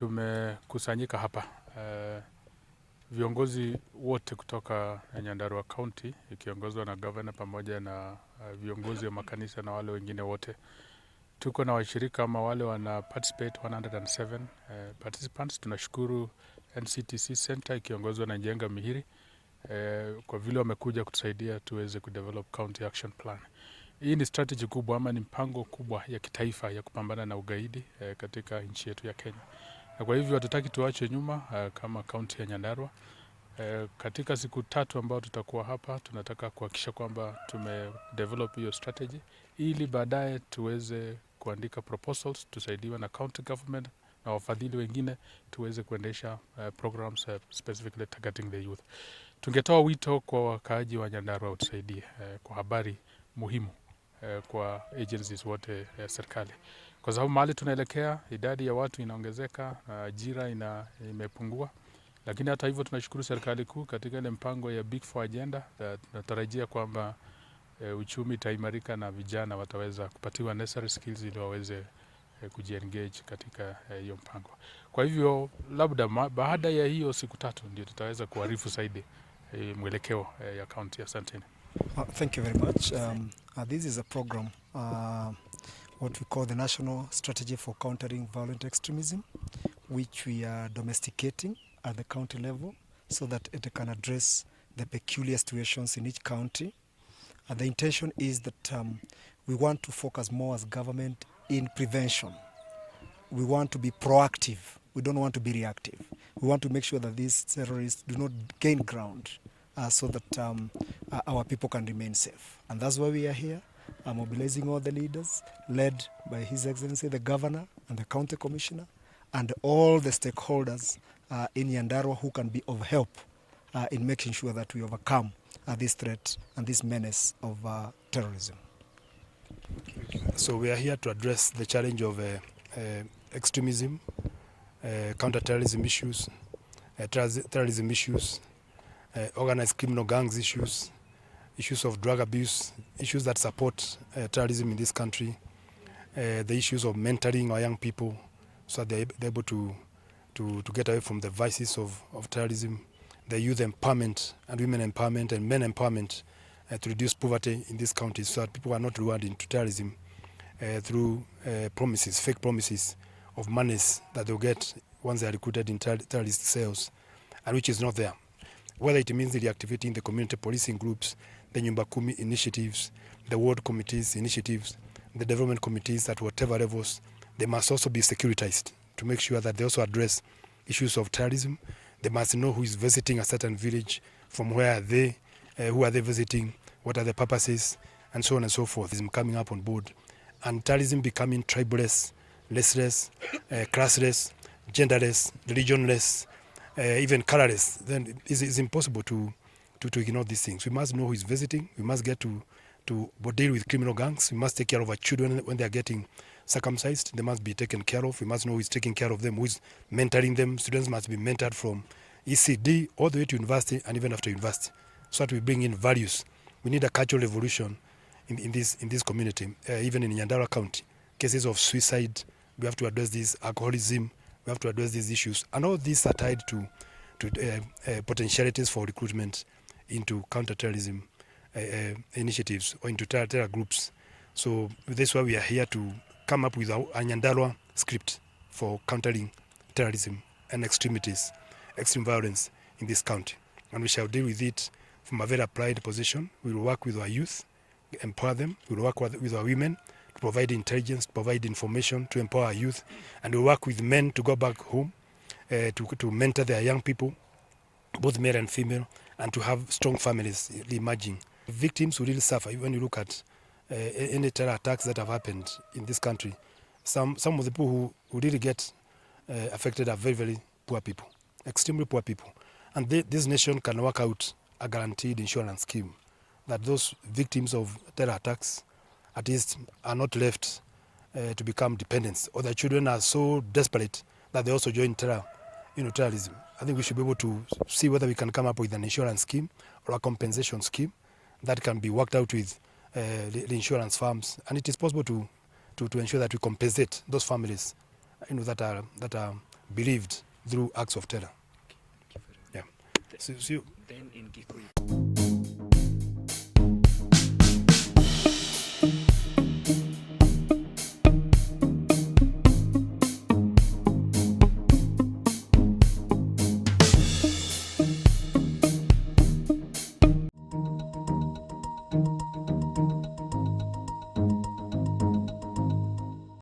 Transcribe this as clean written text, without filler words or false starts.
Tumekusanyika hapa viongozi wote kutoka Nyandarua County ikiongozwa na governor pamoja na viongozi wa makanisa na wale wengine wote. Tuko na washirika ama wale wana participate 107 participants. Tunashukuru NCTC Center ikiongozwa na Njenga Mihiri kwa vile wamekuja kutusaidia tuweze kudevelop county action plan. Hii ni strategy kubwa ama ni mpango kubwa ya kitaifa ya kupambana na ugaidi katika nchi yetu ya Kenya. Na kwa hivyo hatutaki tuache nyuma kama kaunti ya Nyandarua. Katika siku 3 ambao tutakuwa hapa, tunataka kuhakikisha kwamba tumedevelop hiyo strategy ili baadaye tuweze kuandika proposals, tusaidiwe na county government na wafadhili wengine tuweze kuendesha programs specifically targeting the youth. Tungetoa wito kwa wakaaji wa Nyandarua utusaidie kwa habari muhimu kwa agencies wote serikali. Kwa sababu mahali tunaelekea idadi ya watu inaongezeka, ajira imepungua. Lakini hata hivyo tunashukuru serikali kuu katika ile mpango ya Big Four agenda. Tunatarajia kwamba uchumi itaimarika na vijana wataweza kupatiwa necessary skills ili waweze kujiengage katika hiyo mpango. Kwa hivyo labda baada ya hiyo siku 3 ndio tutaweza kuarifu zaidi mwelekeo ya county. Asanteni. Thank you very much. This is a program, what we call the National Strategy for Countering Violent Extremism, which we are domesticating at the county level so that it can address the peculiar situations in each county. And the intention is that we want to focus more as government in prevention. We want to be proactive. We don't want to be reactive. We want to make sure that these terrorists do not gain ground so that our people can remain safe. And that's why we are here, mobilizing all the leaders, led by His Excellency the Governor and the County Commissioner, and all the stakeholders in Nyandarua who can be of help in making sure that we overcome this threat and this menace of terrorism. So we are here to address the challenge of extremism, counter-terrorism issues, terrorism issues, organized criminal gangs issues, issues of drug abuse, issues that support terrorism in this country, the issues of mentoring our young people so that they're able to get away from the vices of terrorism, the youth empowerment and women empowerment and men empowerment to reduce poverty in this country so that people are not lured into terrorism through promises, fake promises of monies that they'll get once they are recruited in terrorist cells, and which is not there. Whether it means reactivating the community policing groups, the Nyumba Kumi initiatives, the ward committees initiatives, the development committees at whatever levels, they must also be securitized to make sure that they also address issues of terrorism. They must know who is visiting a certain village, from where are they, who are they visiting, what are the purposes, and so on and so forth. Is coming up on board. And terrorism becoming tribalist, raceless, classless, genderless, religionless, even colorless, then it's impossible to ignore these things. We must know who is visiting. We must get to deal with criminal gangs. We must take care of our children when they are getting circumcised. They must be taken care of. We must know who is taking care of them, who is mentoring them. Students must be mentored from ECD all the way to university and even after university, so that we bring in values. We need a cultural revolution in this community, even in Nyandarua County. Cases of suicide, we have to address this, alcoholism, we have to address these issues. And all these are tied to potentialities for recruitment into counter-terrorism initiatives or into terror groups. So that's why we are here to come up with a Nyandarua script for countering terrorism and extremities, extreme violence in this county. And we shall deal with it from a very applied position. We will work with our youth, empower them. We will work with our women to provide intelligence, to provide information, to empower our youth. And we will work with men to go back home, to mentor their young people, both male and female, and to have strong families emerging. Victims will really suffer when you look at any terror attacks that have happened in this country. Some of the people who really get affected are very, very poor people, extremely poor people. And this nation can work out a guaranteed insurance scheme that those victims of terror attacks at least are not left to become dependents, or their children are so desperate that they also join terrorism. I think we should be able to see whether we can come up with an insurance scheme or a compensation scheme that can be worked out with the insurance firms, and it is possible to ensure that we compensate those families that are believed through acts of terror. Thank you very much. Yeah. So, Then in Gikuyu.